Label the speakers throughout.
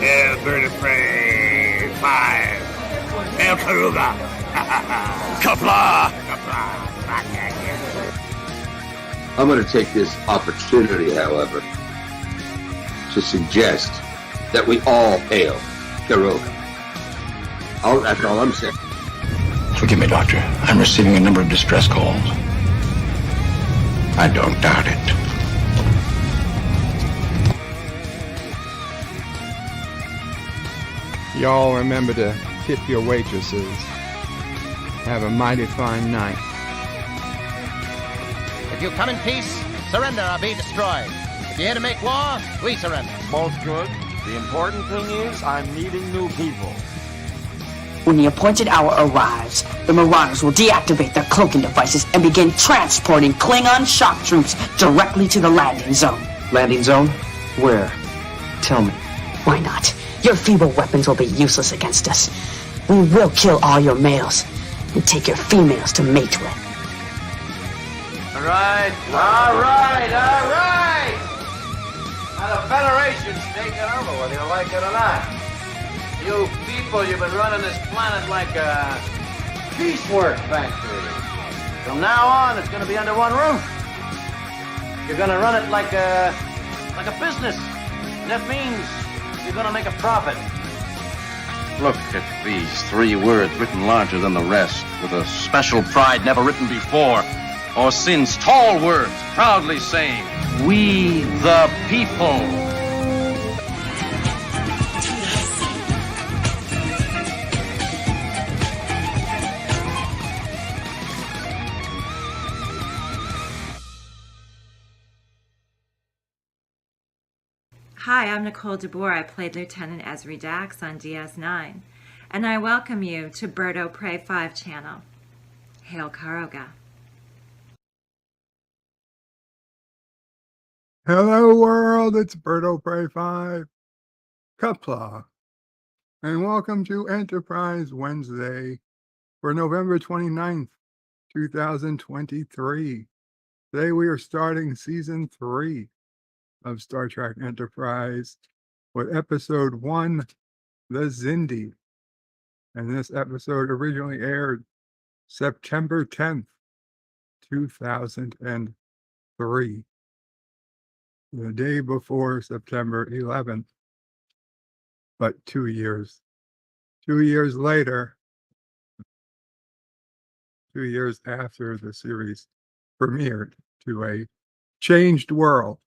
Speaker 1: Hail, bird of prey. 5. Hail, Karuga. Qapla.
Speaker 2: I'm going to take this opportunity, however, to suggest that we all hail Karuga. That's all I'm saying.
Speaker 3: Forgive me, Doctor. I'm receiving a number of distress calls. I don't doubt it.
Speaker 4: Y'all remember to tip your waitresses. Have a mighty fine night.
Speaker 5: If you come in peace, surrender or be destroyed. If you're here to make war, we surrender.
Speaker 6: Both good. The important thing is I'm meeting new people.
Speaker 7: When the appointed hour arrives, the Marauders will deactivate their cloaking devices and begin transporting Klingon shock troops directly to the landing zone.
Speaker 8: Landing zone? Where? Tell me.
Speaker 7: Why not? Your feeble weapons will be useless against us. We will kill all your males and take your females to mate with.
Speaker 6: All right. Now the Federation's taking over, whether you like it or not. You people, you've been running this planet like a piecework factory. From now on, it's going to be under one roof. You're going to run it like a business. And that means you're going to make a profit.
Speaker 9: Look at these 3 words written larger than the rest, with a special pride never written before or since. Tall words, proudly saying, "We the people."
Speaker 10: Hi, I'm Nicole DeBoer. I played Lieutenant Ezri Dax on DS9, and I welcome you to Bird O' Prey 5 channel. Hail Karoga.
Speaker 4: Hello world, it's Bird O' Prey 5, Qapla, and welcome to Enterprise Wednesday for November 29th, 2023. Today we are starting Season 3 of Star Trek Enterprise with Episode 1, The Xindi. And this episode originally aired September 10th, 2003. The day before September 11th, but 2 years. 2 years later, 2 years after the series premiered to a changed world.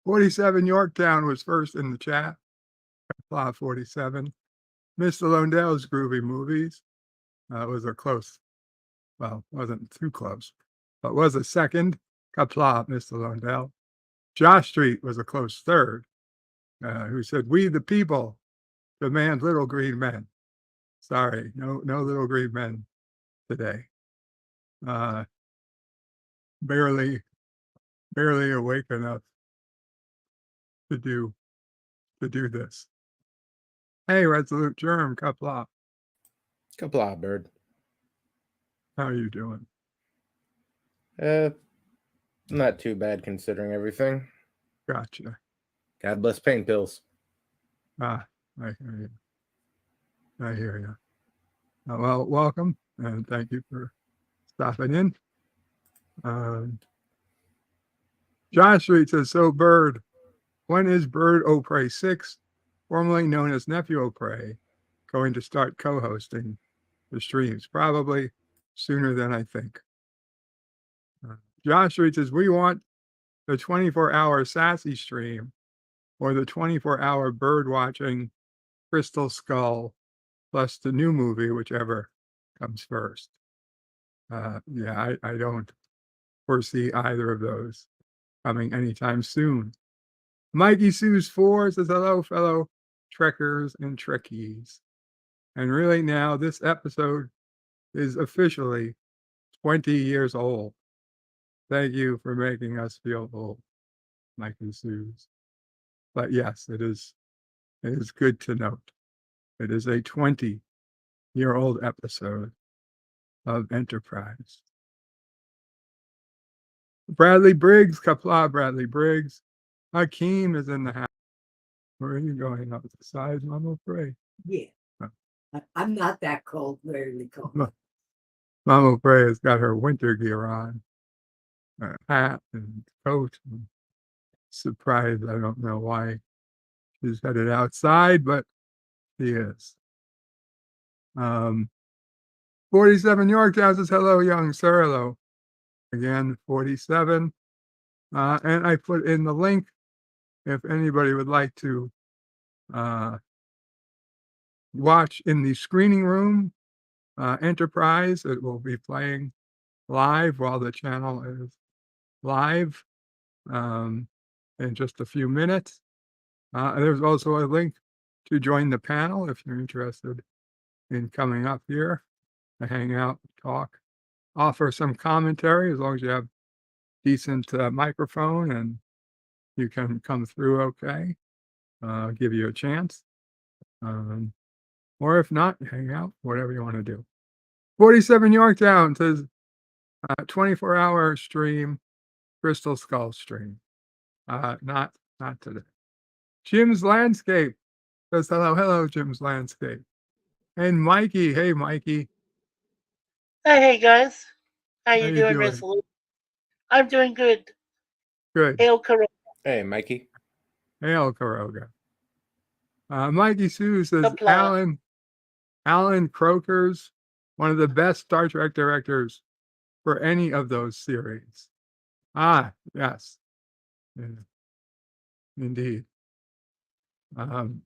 Speaker 4: 47 Yorktown was first in the chat. Plot 47. Mr. Londell's Groovy Movies was a close, well, wasn't too close, but was a second. Qapla, Mr. Londell. Josh Street was a close third, who said, "We the people demand little green men." Sorry, no little green men today. Barely awake enough to do this. Hey, Resolute Germ, Qapla.
Speaker 11: Qapla, Bird.
Speaker 4: How are you doing?
Speaker 11: Not too bad considering everything.
Speaker 4: Gotcha.
Speaker 11: God bless pain pills.
Speaker 4: I hear you. Well, welcome, and thank you for stopping in. John Street says, "So Bird, when is Bird O' Prey 6, formerly known as Nephew O' Prey, going to start co-hosting the streams?" Probably sooner than I think. Josh Street says, "We want the 24-hour Sassy stream or the 24-hour bird watching Crystal Skull plus the new movie, whichever comes first." Yeah, I don't foresee either of those coming anytime soon. Mikey Sue's 4 says, "Hello, fellow Trekkers and Trekkies. And really now, this episode is officially 20 years old. Thank you for making us feel old, Mikey Sue's." But yes, it is good to note. It is a 20-year-old episode of Enterprise. Bradley Briggs, Qapla Bradley Briggs. Hakeem is in the house. Where are you going? Up the side, Mama Frey?
Speaker 12: Yeah.
Speaker 4: Oh.
Speaker 12: I'm not that cold, very cold.
Speaker 4: Mama Frey has got her winter gear on, a hat and coat. And surprised, I don't know why she's headed outside, but she is. 47 Yorktown says, hello, young sir. Hello. Again, 47. And I put in the link if anybody would like to watch in the screening room Enterprise. It will be playing live while the channel is live in just a few minutes. There's also a link to join the panel if you're interested in coming up here to hang out, talk, offer some commentary, as long as you have decent microphone and you can come through okay. Give you a chance. Or if not, hang out, whatever you want to do. 47 Yorktown says 24-hour stream, Crystal Skull stream. Not today. Jim's Landscape says hello, Jim's Landscape. And Mikey, hey Mikey.
Speaker 13: Hey guys. How you doing, Miss Lou? I'm doing good.
Speaker 4: Good.
Speaker 13: Hail Karoga.
Speaker 11: Hey, Mikey.
Speaker 4: Hail Karoga. Mikey Sue says
Speaker 13: Qapla.
Speaker 4: Allan Kroeker's one of the best Star Trek directors for any of those series. Yes. Yeah. Indeed.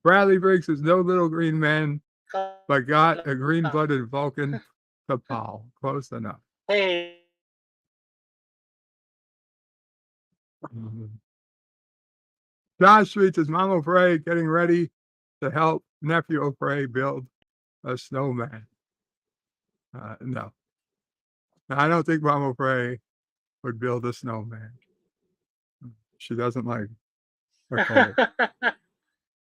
Speaker 4: Bradley Briggs says no little green men, but got a green-blooded Vulcan, Qapla All. Close enough.
Speaker 13: Hey.
Speaker 4: Josh Street says Mama Frey getting ready to help nephew Frey build a snowman. No, I don't think Mama Frey would build a snowman. She doesn't like the cold.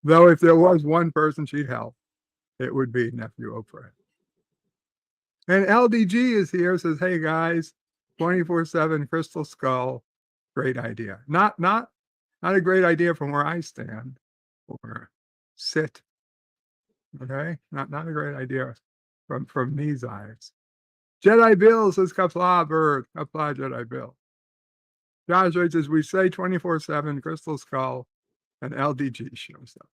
Speaker 4: Though if there was one person she'd help, it would be nephew Frey. And LDG is here, says, hey guys, 24/7 Crystal Skull, great idea. Not a great idea from where I stand or sit. Okay, not a great idea from these eyes. Jedi Bill says Qapla bird, Qapla Jedi Bill. Josh Ray says we say 24/7 Crystal Skull, and LDG shows up.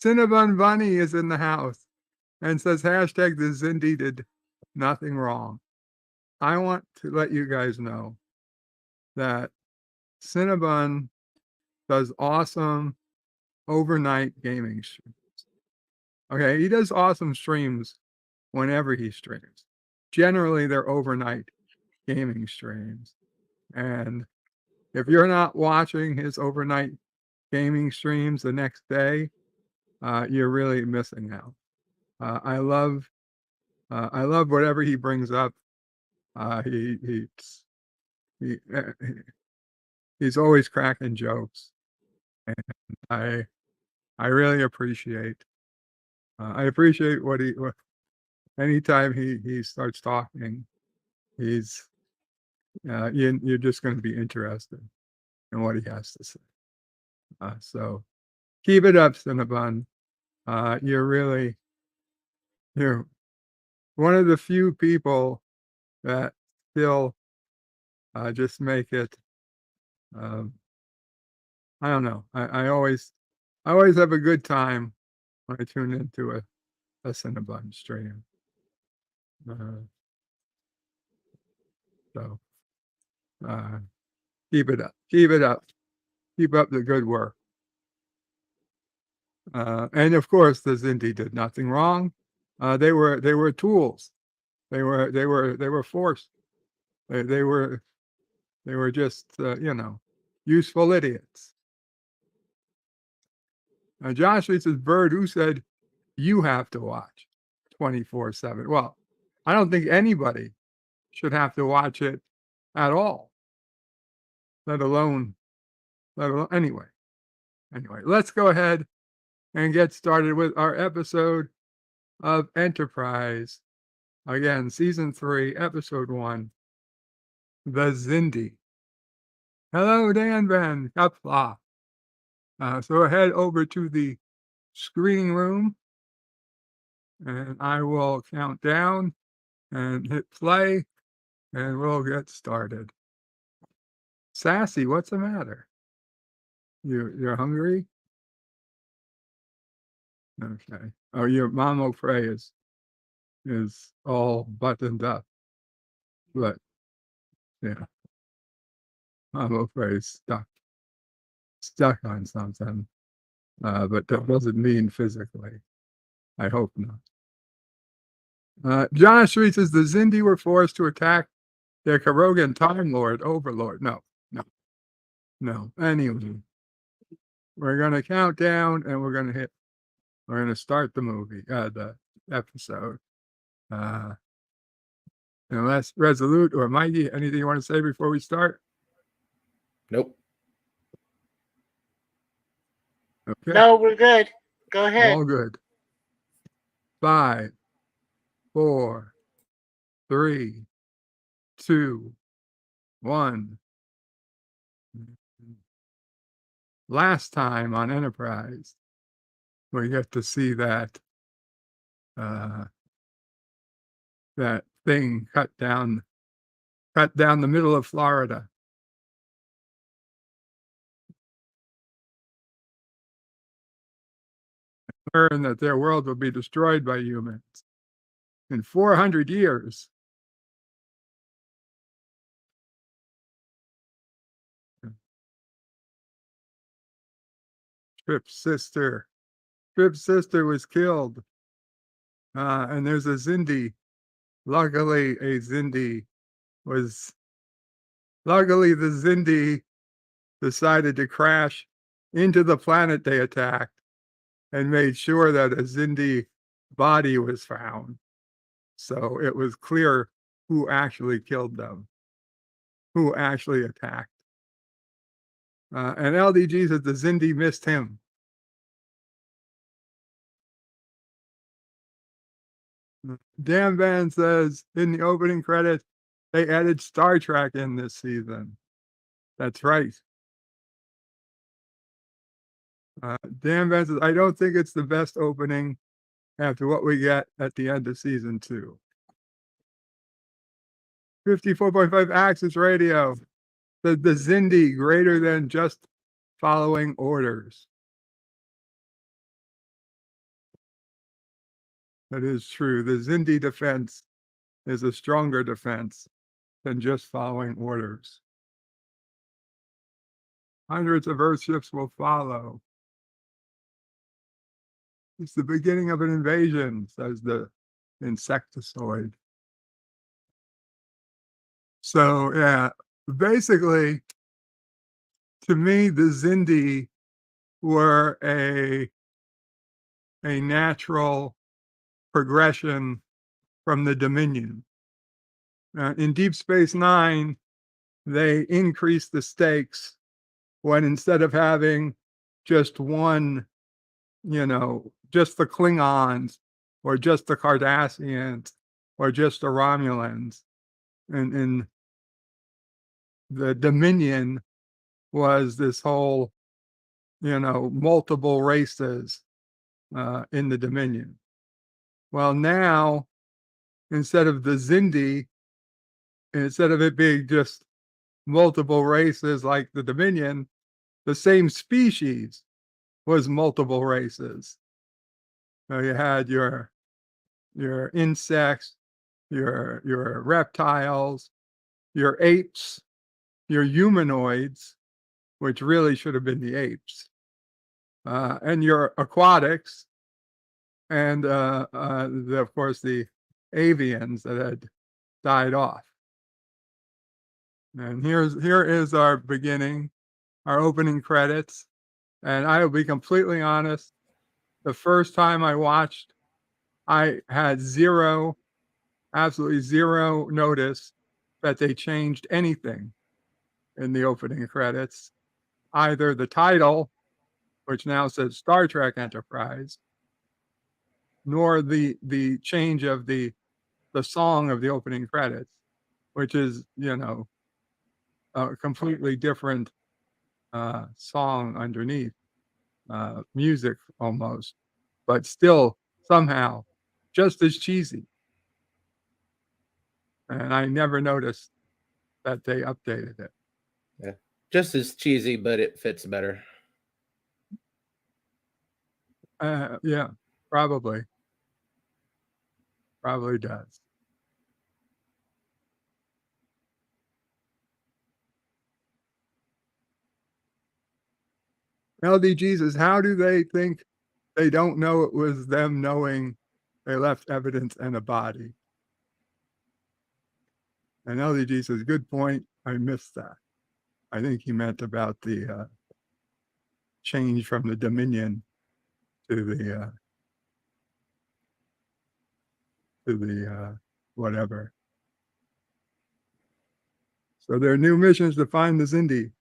Speaker 4: Cinnabon Bunny is in the house and says hashtag the Xindi did nothing wrong. I want to let you guys know that Cinnabon does awesome overnight gaming streams. Okay, he does awesome streams whenever he streams. Generally, they're overnight gaming streams. And if you're not watching his overnight gaming streams the next day, you're really missing out. I love whatever he brings up. He's always cracking jokes, and I really appreciate. I appreciate what anytime he starts talking, you're just going to be interested in what he has to say. So keep it up, Cinnabon. You're one of the few people that still just make it. I don't know. I always have a good time when I tune into a Cinnabon stream. So keep it up. Keep it up. Keep up the good work. And of course, the Xindi did nothing wrong. They were tools. They were forced. They were just useful idiots. Josh says, Bird, who said you have to watch 24/7? Well, I don't think anybody should have to watch it at all. Let alone anyway. Anyway, let's go ahead and get started with our episode of Enterprise. Again, season 3, episode 1, The Xindi. Hello, Dan Ben. Qapla. So head over to the screening room, and I will count down and hit play, and we'll get started. Sassy, what's the matter? You're hungry? Okay. Oh, your Mamo Frey is all buttoned up. But yeah, Mamo Frey is stuck on something. But that doesn't mean physically. I hope not. Josh says the Xindi were forced to attack their Karogan Time Lord Overlord. No. Anyway, we're gonna count down and we're gonna start the movie, the episode. Unless Resolute or Mikey, anything you want to say before we start?
Speaker 11: Nope.
Speaker 4: Okay.
Speaker 13: No, we're good. Go ahead.
Speaker 4: All good. 5, 4, 3, 2, 1. Last time on Enterprise, we get to see that that thing cut down the middle of Florida. Learn that their world will be destroyed by humans in 400 years. Trip's sister was killed. And there's a Xindi. Luckily, the Xindi decided to crash into the planet they attacked and made sure that a Xindi body was found. So it was clear who actually killed them, who actually attacked. And LDG said the Xindi missed him. Dan Van says in the opening credits, they added Star Trek in this season. That's right. Dan Van says, I don't think it's the best opening after what we get at the end of season 2. 54.5 Access Radio. The Xindi greater than just following orders. That is true. The Xindi defense is a stronger defense than just following orders. Hundreds of Earthships will follow. It's the beginning of an invasion, says the insectoid. So, yeah, basically, to me, the Xindi were a natural progression from the Dominion. In Deep Space Nine, they increased the stakes when instead of having just one, just the Klingons or just the Cardassians or just the Romulans, and the Dominion was this whole, multiple races in the Dominion. Well, now, instead of the Xindi, instead of it being just multiple races like the Dominion, the same species was multiple races. So you had your insects, your reptiles, your apes, your humanoids, which really should have been the apes, and your aquatics, and of course the avians that had died off. And here is our beginning, our opening credits. And I will be completely honest, the first time I watched, I had absolutely zero notice that they changed anything in the opening credits. Either the title, which now says Star Trek Enterprise, nor the change of the song of the opening credits, which is, a completely different song underneath, music almost, but still somehow just as cheesy. And I never noticed that they updated it.
Speaker 11: Yeah. Just as cheesy, but it fits better.
Speaker 4: Yeah, probably. Probably does. LDGs is how do they think they don't know it was them knowing they left evidence and a body? And LDG says, good point. I missed that. I think he meant about the change from the Dominion to the whatever. So their new mission is to find the Xindi.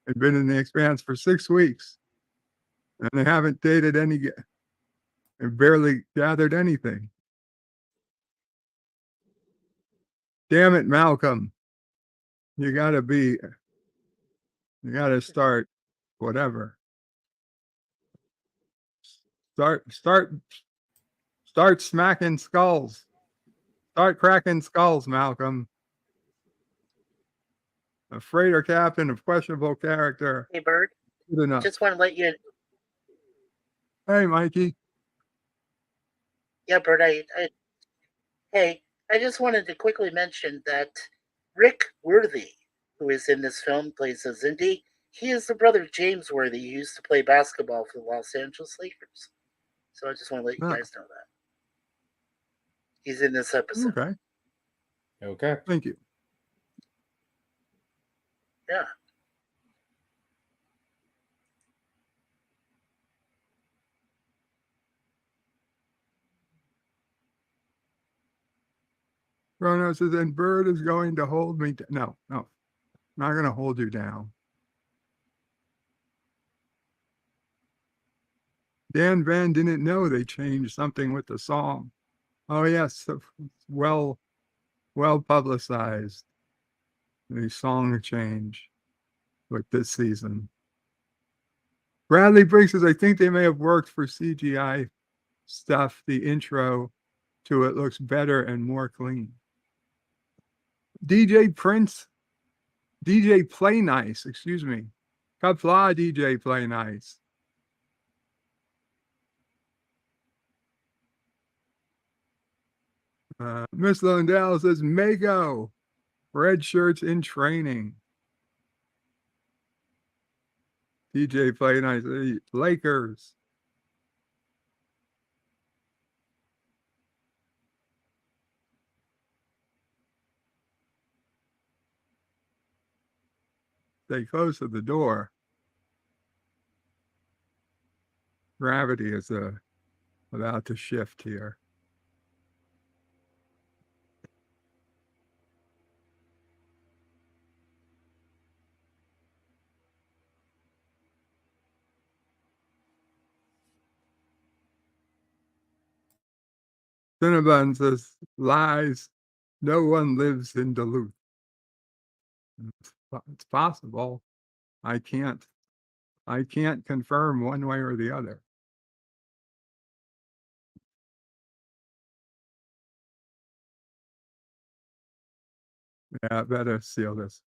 Speaker 4: They've been in the Expanse for 6 weeks, and they haven't dated any. They've barely gathered anything. Damn it, Malcolm! You gotta start, whatever. Start smacking skulls. Start cracking skulls, Malcolm. A freighter captain of questionable character.
Speaker 13: Hey, Bert.
Speaker 4: Good enough.
Speaker 13: Just want to let you.
Speaker 4: Hey, Mikey.
Speaker 13: Yeah, Bert. Hey, I just wanted to quickly mention that Rick Worthy, who is in this film, plays a Xindi. He is the brother of James Worthy, who used to play basketball for the Los Angeles Lakers. So I just want to let you guys know that. He's in this episode.
Speaker 4: Okay.
Speaker 11: Okay.
Speaker 4: Thank you.
Speaker 13: Yeah.
Speaker 4: Rono says, and Bird is going to hold me. No, not going to hold you down. Dan Van didn't know they changed something with the song. Oh, yes. Well publicized. The song change with this season. Bradley Briggs says, I think they may have worked for CGI stuff. The intro to it looks better and more clean. DJ Play Nice, excuse me. Qapla DJ Play Nice. Miss Lundell says, MACO, red shirts in training. DJ Play Nice, Lakers. Stay close to the door. Gravity is about to shift here. Cinnabon says, lies. No one lives in Duluth. It's possible. I can't confirm one way or the other. Yeah, better seal this.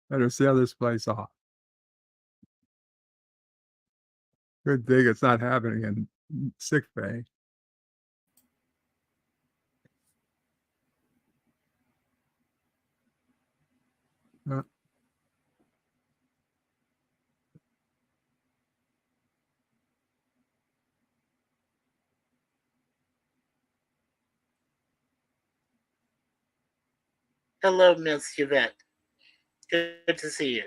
Speaker 4: Better seal this place off. Good thing it's not happening in sick bay.
Speaker 13: Hello, Miss Yvette. Good to see you.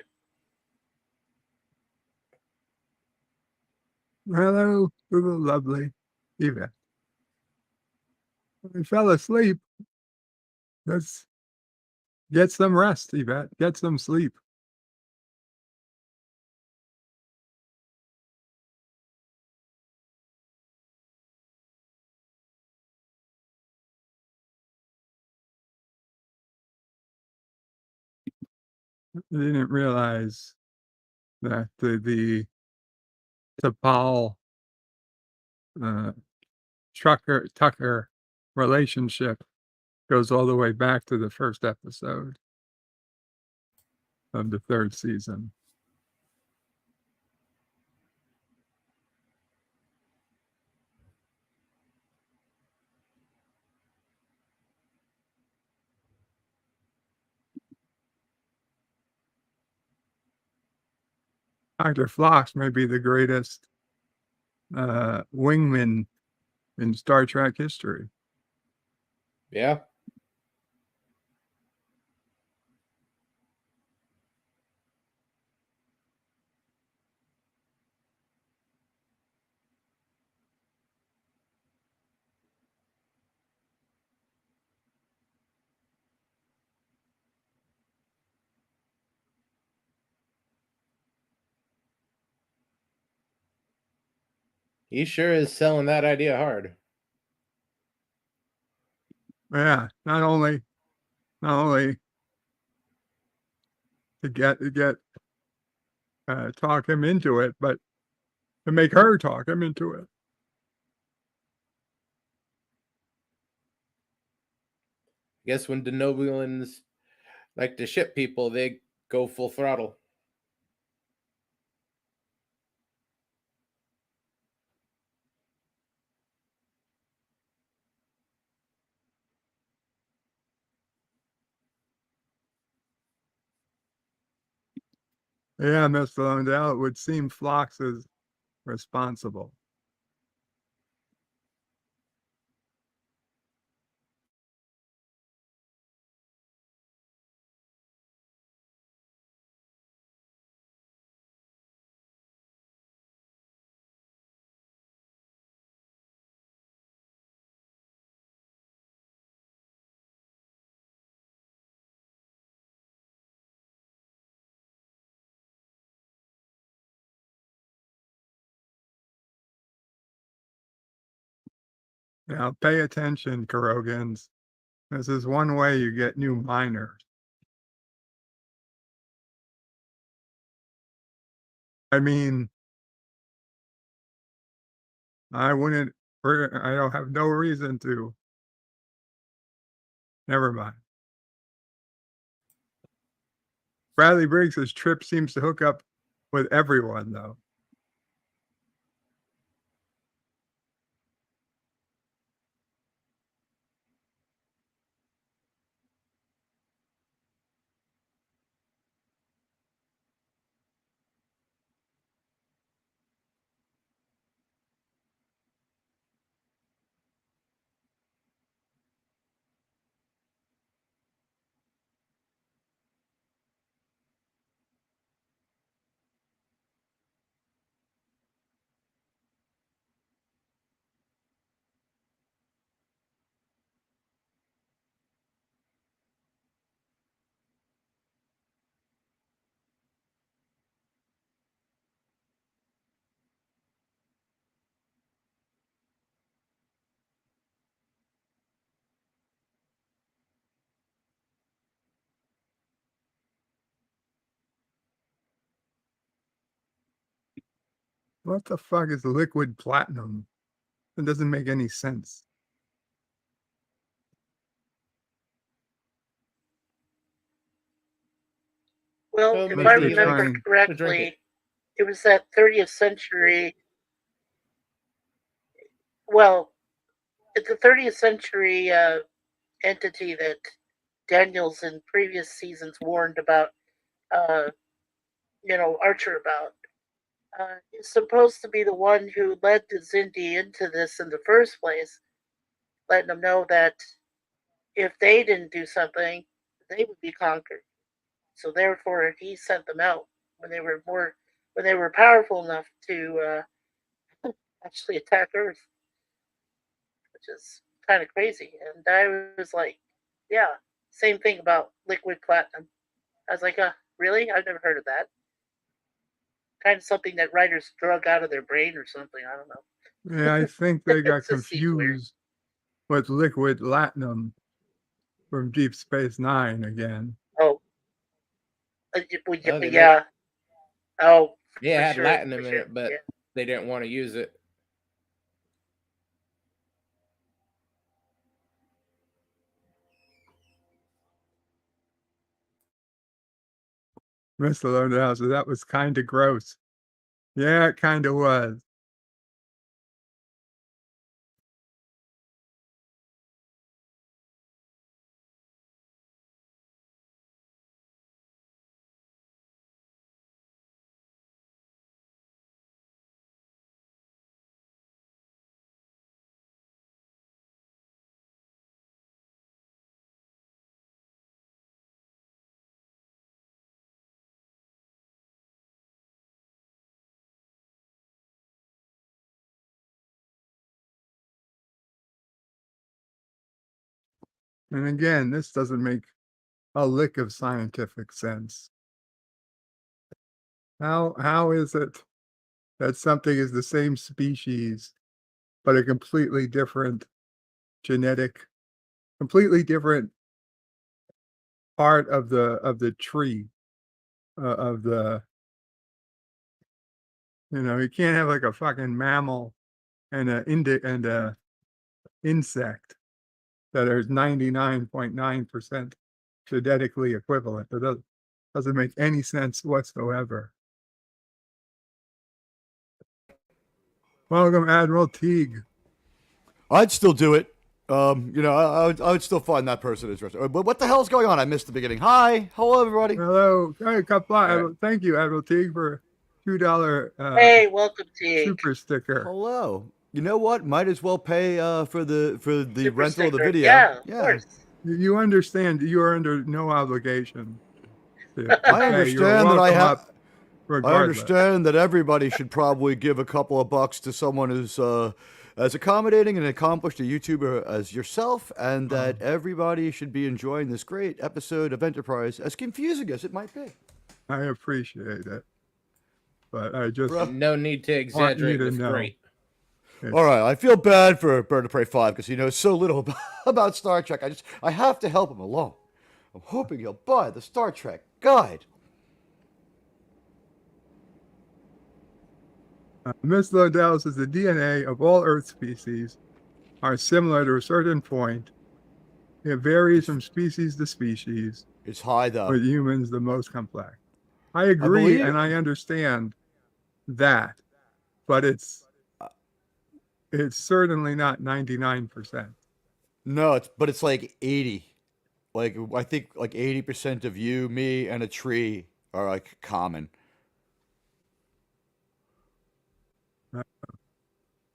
Speaker 4: Hello, lovely Yvette. I fell asleep. Let's get some rest, Yvette. Get some sleep. They didn't realize that the T'Pol Tucker relationship goes all the way back to the first episode of the third season. Dr. Phlox may be the greatest wingman in Star Trek history.
Speaker 11: Yeah. He sure is selling that idea hard.
Speaker 4: Yeah, not only to get talk him into it, but to make her talk him into it.
Speaker 11: Guess when Denobulans like to ship people, they go full throttle.
Speaker 4: Yeah, Mr. Lundell, it would seem Phlox is responsible. Now, pay attention, Kurogans. This is one way you get new miners. I mean, I don't have no reason to. Never mind. Bradley Briggs's trip seems to hook up with everyone, though. What the fuck is liquid platinum? It doesn't make any sense.
Speaker 13: Well, if I remember correctly, it was that 30th century. Well, it's the 30th century entity that Daniels in previous seasons warned about, Archer about. Is supposed to be the one who led the Xindi into this in the first place, letting them know that if they didn't do something, they would be conquered. So therefore, he sent them out when they were powerful enough to actually attack Earth, which is kind of crazy. And I was like, yeah, same thing about liquid platinum. I was like, really? I've never heard of that. Kind of something that writers drug out of their brain or something. I don't know.
Speaker 4: Yeah, I think they got confused with liquid latinum from Deep Space Nine again.
Speaker 13: Oh.
Speaker 11: Oh, they
Speaker 13: yeah. Oh,
Speaker 11: Yeah,
Speaker 13: for
Speaker 11: it had
Speaker 13: sure,
Speaker 11: Latin
Speaker 13: for
Speaker 11: in
Speaker 13: sure.
Speaker 11: it, but
Speaker 13: Yeah.
Speaker 11: they didn't want to use it.
Speaker 4: Mr. Lodenhauser, that was kind of gross. Yeah, it kind of was. And again, this doesn't make a lick of scientific sense. How is it that something is the same species, but a completely different genetic, completely different part of the tree of the, you can't have like a fucking mammal and a insect that are 99.9% genetically equivalent. It doesn't make any sense whatsoever. Welcome, Admiral Teague.
Speaker 14: I'd still do it. I would still find that person interesting. But what the hell's going on? I missed the beginning. Hi, hello everybody.
Speaker 4: Hello, hey, Qapla. Thank you, Admiral Teague, for $2
Speaker 13: Hey, welcome, Teague.
Speaker 4: super sticker.
Speaker 14: Hello. You know what? Might as well pay for the
Speaker 13: Super
Speaker 14: rental of the
Speaker 13: sticker.
Speaker 14: video.
Speaker 13: Yeah, of course.
Speaker 4: You understand you are under no obligation.
Speaker 14: I understand that I have. I
Speaker 4: regardless.
Speaker 14: understand that everybody should probably give a couple of bucks to someone who's as accommodating and accomplished a YouTuber as yourself, and that everybody should be enjoying this great episode of Enterprise, as confusing as it might be.
Speaker 4: I appreciate it, but I just
Speaker 11: no need to exaggerate with great.
Speaker 14: All right, I feel bad for Bird of Prey 5 because he knows so little about Star Trek. I have to help him along. I'm hoping he'll buy the Star Trek guide.
Speaker 4: Ms. Lodell says the DNA of all Earth species are similar to a certain point. It varies from species to species.
Speaker 14: It's high, though.
Speaker 4: With humans, the most complex. I agree, and I understand that, but it's certainly not 99%.
Speaker 14: No, but it's like 80. Like, I think like 80% of you, me, and a tree are like common.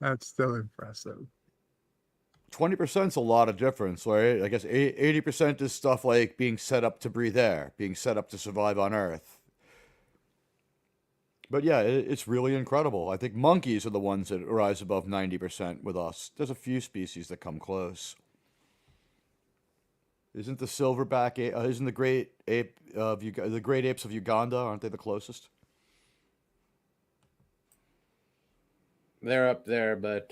Speaker 4: That's still impressive.
Speaker 14: 20% is a lot of difference, right? I guess 80% is stuff like being set up to breathe air, being set up to survive on Earth. But yeah, it's really incredible. I think monkeys are the ones that rise above 90% with us. There's a few species that come close. Isn't the silverback, isn't the great ape of the great apes of Uganda, aren't they the closest?
Speaker 11: They're up there, but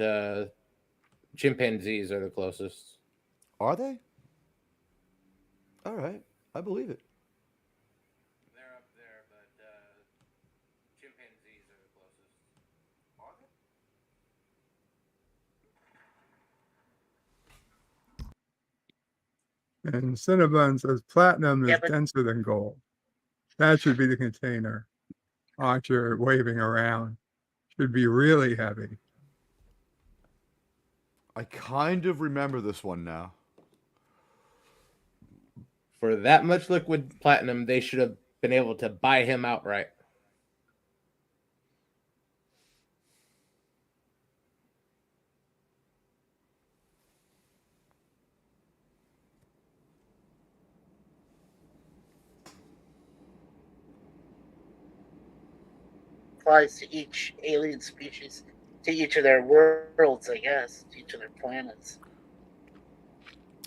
Speaker 11: chimpanzees are the closest.
Speaker 14: Are they? All right, I believe it.
Speaker 11: They're up there, but chimpanzees are the closest. Are they?
Speaker 4: And Cinnabon says platinum is denser than gold. That should be the container. Archer waving around. Should be really heavy.
Speaker 14: I kind of remember this one now.
Speaker 11: For that much liquid platinum, they should have been able to buy him outright.
Speaker 13: Applies to each alien species, to each of their worlds, I guess, to each of their planets.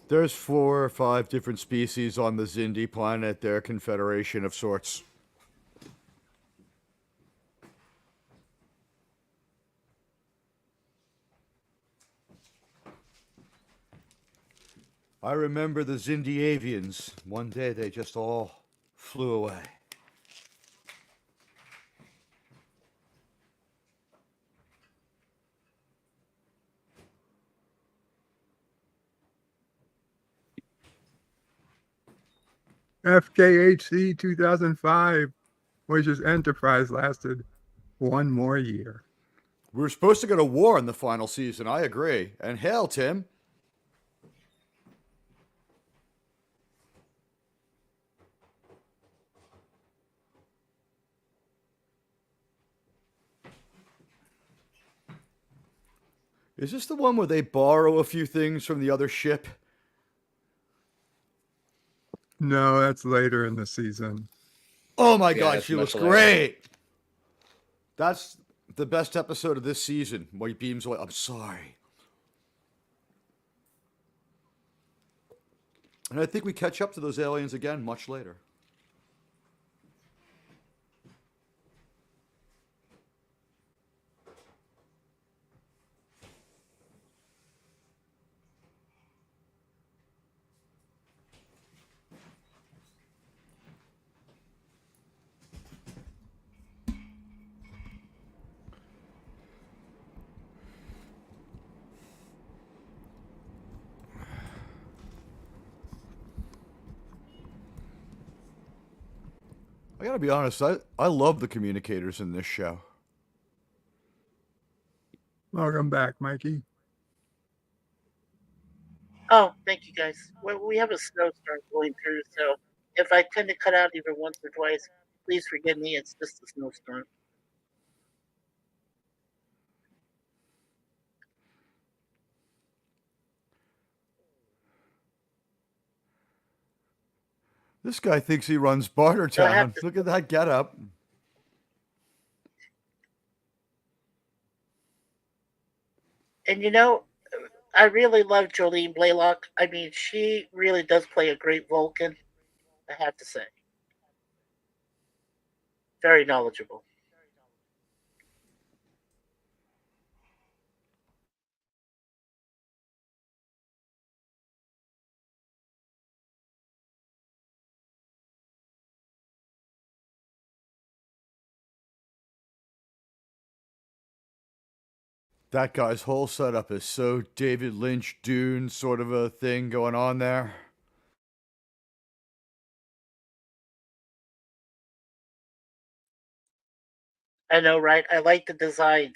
Speaker 14: There's 4 or 5 different species on the Xindi planet. They're a confederation of sorts. I remember the Xindi avians. One day they just all flew away.
Speaker 4: FKHC 2005 wishes Enterprise lasted one more year.
Speaker 14: We were supposed to go to war in the final season. I agree. And hail, Tim. Is this the one where they borrow a few things from the other ship?
Speaker 4: No, that's later in the season.
Speaker 14: Oh my
Speaker 11: Yeah,
Speaker 14: God,
Speaker 11: that's
Speaker 14: she looks
Speaker 11: much later.
Speaker 14: great. That's the best episode of this season. Where he beams away. I'm sorry. And I think we catch up to those aliens again much later. I gotta be honest, I love the communicators in this show.
Speaker 4: Welcome back, Mikey.
Speaker 13: Oh, thank you guys. Well, we have a snowstorm going through, so if I tend to cut out either once or twice, please forgive me. It's just a snowstorm.
Speaker 14: This guy thinks he runs Bartertown. Look at that getup.
Speaker 13: And you know, I really love Jolene Blaylock. I mean, she really does play a great Vulcan, I have to say. Very knowledgeable.
Speaker 14: That guy's whole setup is so David Lynch Dune sort of a thing going on there.
Speaker 13: I know, right? I like the designs,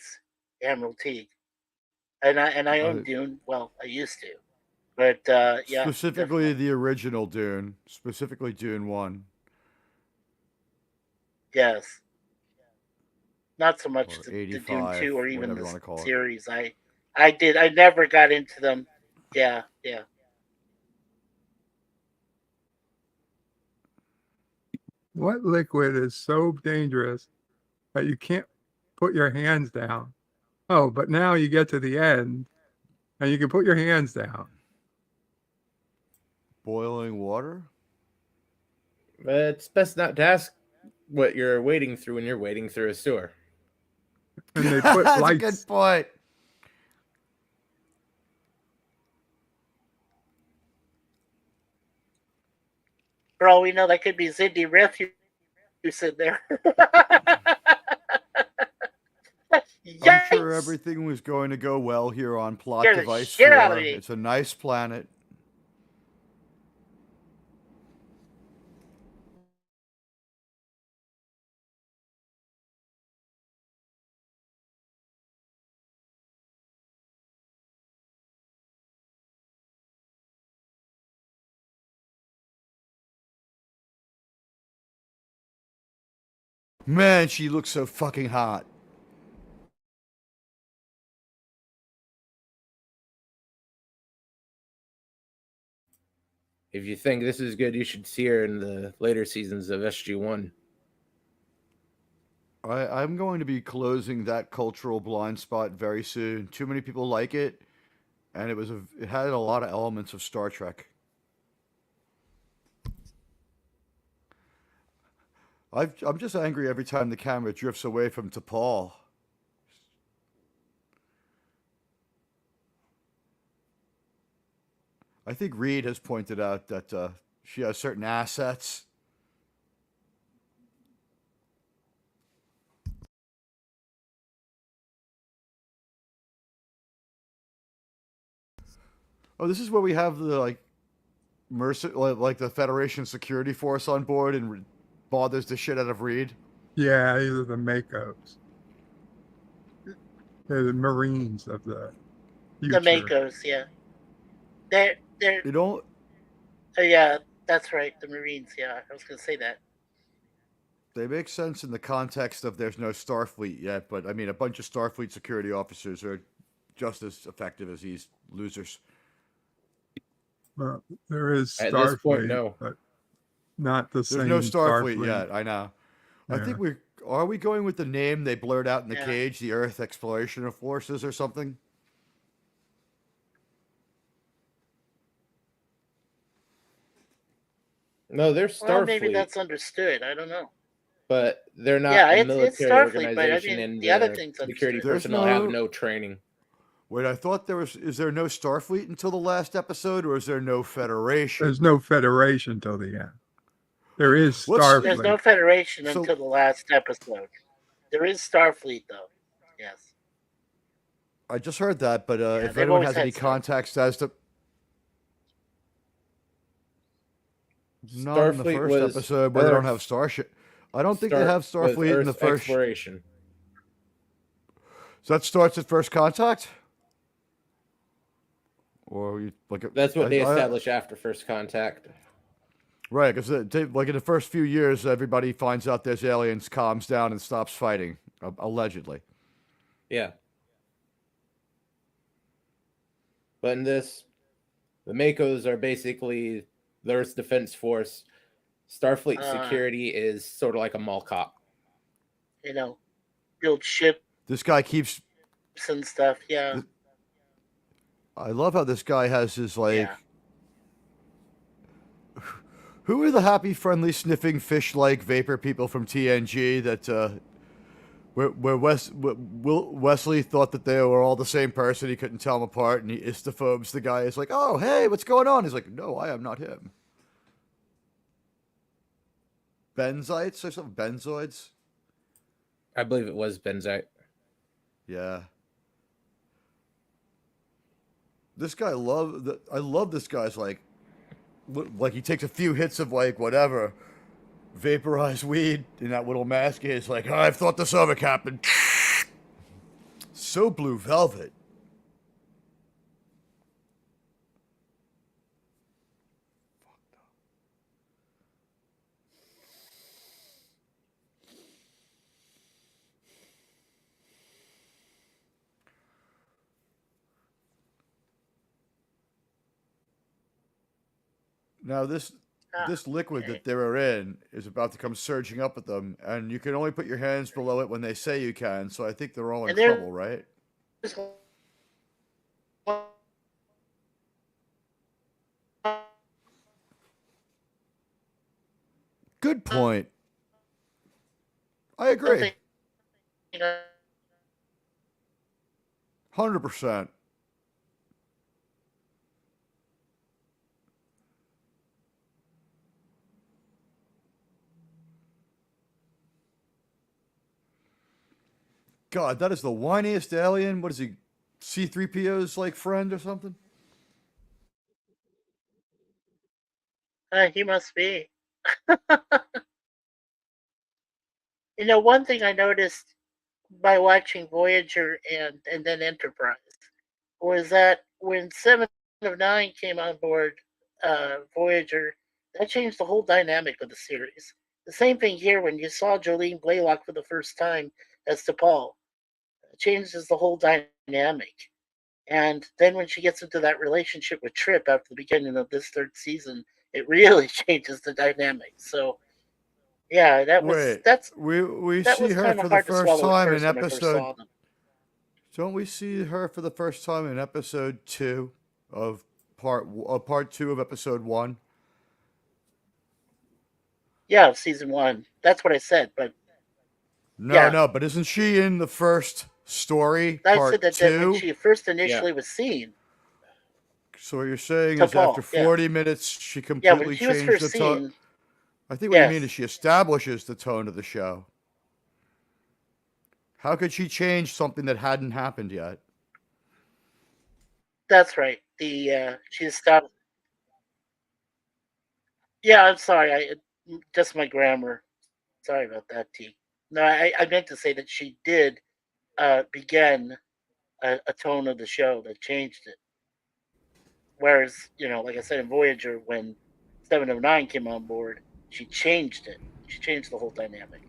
Speaker 13: Admiral Teague. And I own Dune. Well, I used to. But yeah.
Speaker 14: Specifically the original Dune. Specifically Dune 1.
Speaker 13: Yes. Not so much the
Speaker 14: 85,
Speaker 13: Dune 2 or even
Speaker 14: whatever you wanna
Speaker 13: the
Speaker 14: call it.
Speaker 13: series. I never got into them. Yeah, yeah.
Speaker 4: What liquid is so dangerous that you can't put your hands down? Oh, but now you get to the end and you can put your hands down.
Speaker 14: Boiling water?
Speaker 11: But it's best not to ask what you're wading through when you're wading through a sewer.
Speaker 4: And they put
Speaker 14: That's
Speaker 4: lights.
Speaker 14: a good point.
Speaker 13: For all we know, that could be Xindi Riff who's in there.
Speaker 14: I'm sure everything was going to go well here on Plot
Speaker 13: Get the
Speaker 14: Device
Speaker 13: shit
Speaker 14: 4.
Speaker 13: out of me.
Speaker 14: It's a nice planet. Man, she looks so fucking hot.
Speaker 11: If you think this is good, you should see her in the later seasons of SG-1.
Speaker 14: I'm going to be closing that cultural blind spot very soon. Too many people like it, and it had a lot of elements of Star Trek. I'm just angry every time the camera drifts away from T'Pol. I think Reed has pointed out that she has certain assets. Oh, this is where we have the like the Federation security force on board and bothers the shit out of Reed.
Speaker 4: Yeah, these are the MACOs. They're the Marines of the future.
Speaker 13: The MACOs, yeah. They're
Speaker 14: You don't.
Speaker 13: yeah, that's right. The Marines, yeah. I was gonna say that.
Speaker 14: They make sense in the context of there's no Starfleet yet, but I mean, a bunch of Starfleet security officers are just as effective as these losers.
Speaker 4: Well, there is
Speaker 11: At
Speaker 4: Starfleet,
Speaker 11: this point, no.
Speaker 4: but not the same.
Speaker 14: There's no Starfleet yet. I know.
Speaker 4: Yeah.
Speaker 14: I think are we going with the name they blurred out in the cage, the Earth Exploration Forces or something?
Speaker 11: No, they're Starfleet.
Speaker 13: Well, maybe that's understood. I don't know.
Speaker 11: But they're not
Speaker 13: Yeah,
Speaker 11: a
Speaker 13: it's
Speaker 11: military
Speaker 13: Starfleet, but I
Speaker 11: organization,
Speaker 13: mean,
Speaker 11: and
Speaker 13: the other things
Speaker 11: security
Speaker 13: understood.
Speaker 11: personnel have no training.
Speaker 14: Wait, I thought there was. Is there no Starfleet until the last episode, or is there no Federation?
Speaker 4: There's no Federation till the end. There is Starfleet.
Speaker 13: There's no Federation until the last episode. There is Starfleet, though. Yes.
Speaker 14: I just heard that, but if
Speaker 13: they've
Speaker 14: anyone
Speaker 13: always
Speaker 14: has
Speaker 13: had
Speaker 14: any context as to. Not in the
Speaker 11: Starfleet
Speaker 14: first
Speaker 11: was
Speaker 14: episode where they don't
Speaker 11: Earth.
Speaker 14: have Starship. I don't think they have Starfleet in the first.
Speaker 11: Exploration.
Speaker 14: So that starts at first contact? Or you like
Speaker 11: That's what they establish after first contact.
Speaker 14: Right, because like in the first few years, everybody finds out there's aliens, calms down, and stops fighting, allegedly.
Speaker 11: Yeah. But in this, the MACOs are basically the Earth's defense force. Starfleet security is sort of like a mall cop.
Speaker 13: You know, build ships
Speaker 14: This guy keeps.
Speaker 13: and stuff. Yeah.
Speaker 14: I love how this guy has his like. Who are the happy, friendly, sniffing, fish-like vapor people from TNG that, where Wesley thought that they were all the same person, he couldn't tell them apart, and he istophobes the guy. He's like, "Oh, hey, what's going on?" He's like, "No, I am not him." Benzites or something? Benzoids?
Speaker 11: I believe it was benzite.
Speaker 14: Yeah. This guy I love this guy's like he takes a few hits of like whatever vaporized weed in that little mask. He's like, I've thought this over, Captain. So Blue Velvet. Now this liquid that they were in is about to come surging up at them, and you can only put your hands below it when they say you can. So I think they're all in trouble, right? Good point. I agree. 100%. God, that is the whiniest alien. What is he? C-3PO's like friend or something?
Speaker 13: He must be. You know, one thing I noticed by watching Voyager and then Enterprise was that when 7 of 9 came on board Voyager, that changed the whole dynamic of the series. The same thing here when you saw Jolene Blaylock for the first time as T'Pol. It changes the whole dynamic. And then when she gets into that relationship with Trip after the beginning of this third season, it really changes the dynamic. So, yeah,
Speaker 14: we
Speaker 13: that
Speaker 14: see
Speaker 13: was
Speaker 14: her
Speaker 13: kinda
Speaker 14: for the
Speaker 13: hard to
Speaker 14: first
Speaker 13: swallow at
Speaker 14: time in
Speaker 13: first when I first saw
Speaker 14: episode.
Speaker 13: them.
Speaker 14: Don't we see her for the first time in episode 2 of part 2 of episode 1?
Speaker 13: Yeah, season 1. That's what I said, but
Speaker 14: No, but isn't she in the first story,
Speaker 13: I
Speaker 14: part
Speaker 13: said that
Speaker 14: 2?
Speaker 13: when she first initially was seen.
Speaker 14: So what you're saying is
Speaker 13: T'Pol,
Speaker 14: after 40 minutes, she
Speaker 13: Yeah,
Speaker 14: completely
Speaker 13: when she was
Speaker 14: changed the
Speaker 13: first
Speaker 14: tone.
Speaker 13: seen,
Speaker 14: I think what you mean is she establishes the tone of the show. How could she change something that hadn't happened yet?
Speaker 13: that's right. She established. Yeah, I'm sorry. Just my grammar. Sorry about that, T. No, I meant to say that she did begin a tone of the show that changed it. Whereas, like I said in Voyager, when 709 came on board, she changed it. She changed the whole dynamic.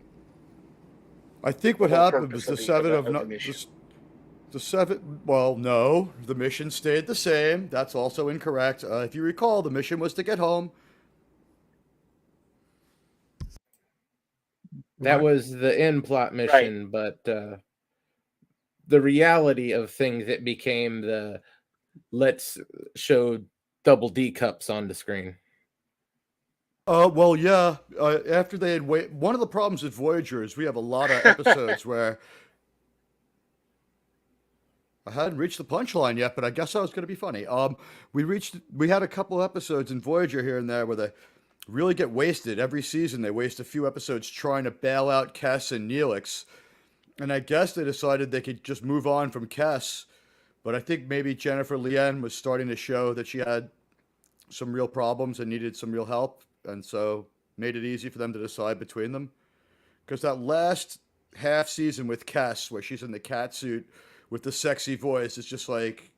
Speaker 14: I think
Speaker 13: The
Speaker 14: what
Speaker 13: whole
Speaker 14: happened was
Speaker 13: purpose
Speaker 14: the
Speaker 13: of the
Speaker 14: seven
Speaker 13: of
Speaker 14: of
Speaker 13: the mission.
Speaker 14: the seven. Well, no, the mission stayed the same. That's also incorrect. If you recall, the mission was to get home.
Speaker 11: That was the end plot mission, but the reality of things, it became the let's show double D cups on the screen.
Speaker 14: Well, yeah. After they had one of the problems with Voyager is we have a lot of episodes where I hadn't reached the punchline yet, but I guess I was going to be funny. We had a couple episodes in Voyager here and there where they really get wasted. Every season they waste a few episodes trying to bail out Kes and Neelix. And I guess they decided they could just move on from Kes. But I think maybe Jennifer Lien was starting to show that she had some real problems and needed some real help. And so made it easy for them to decide between them. Because that last half season with Kes, where she's in the cat suit with the sexy voice, is just like,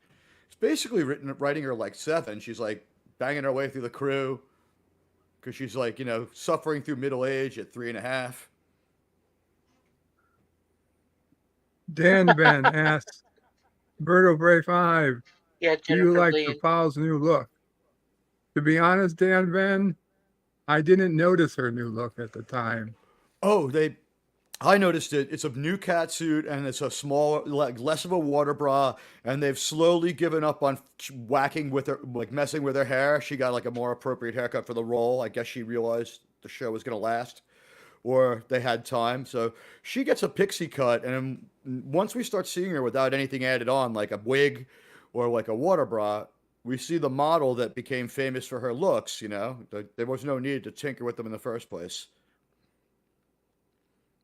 Speaker 14: it's basically writing her like Seven. She's like banging her way through the crew. Because she's like, suffering through middle age at 3.5.
Speaker 4: Dan Ben asks, Berto Bray 5,
Speaker 13: Yeah,
Speaker 4: do you
Speaker 13: Jennifer
Speaker 4: like
Speaker 13: Lien.
Speaker 4: T'Pol's new look? To be honest, Dan Ben, I didn't notice her new look at the time.
Speaker 14: Oh, I noticed it. It's a new cat suit and it's a small, like less of a water bra. And they've slowly given up on whacking with her, like messing with her hair. She got like a more appropriate haircut for the role. I guess she realized the show was going to last, or they had time. So she gets a pixie cut. And once we start seeing her without anything added on, like a wig or like a water bra, we see the model that became famous for her looks. There was no need to tinker with them in the first place.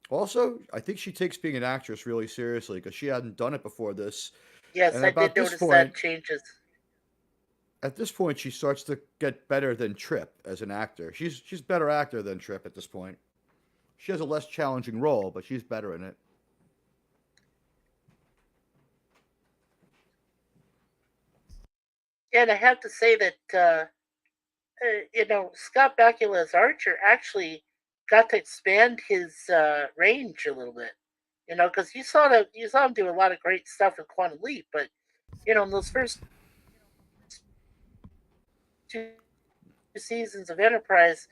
Speaker 14: Also, I think she takes being an actress really seriously because she hadn't done it before this.
Speaker 13: Yes,
Speaker 14: and
Speaker 13: I did notice that changes.
Speaker 14: At this point, she starts to get better than Trip as an actor. She's a better actor than Trip at this point. She has a less challenging role, but she's better in it.
Speaker 13: Yeah, and I have to say that Scott Bakula as Archer actually got to expand his range a little bit. Because you saw him do a lot of great stuff with Quantum Leap, but in those first 2 seasons of Enterprise,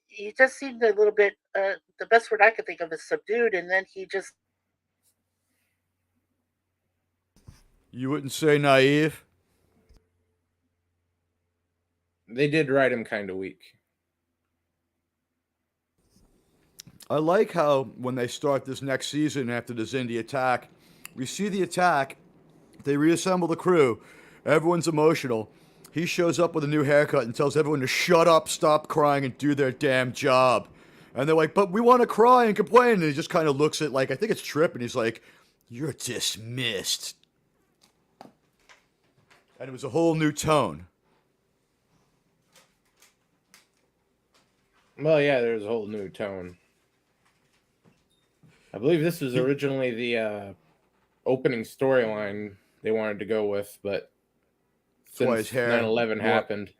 Speaker 13: he just seemed a little bit. The best word I could think of is subdued, and then he just.
Speaker 14: You wouldn't say naive?
Speaker 11: They did write him kind of weak.
Speaker 14: I like how when they start this next season after the Xindi attack, we see the attack, they reassemble the crew, everyone's emotional. He shows up with a new haircut and tells everyone to shut up, stop crying, and do their damn job. And they're like, but we want to cry and complain. And he just kind of looks at, like, I think it's Trip, and he's like, you're dismissed. And it was a whole new tone.
Speaker 11: Well, yeah, there's a whole new tone. I believe this was originally the opening storyline they wanted to go with, but since 9/11 happened.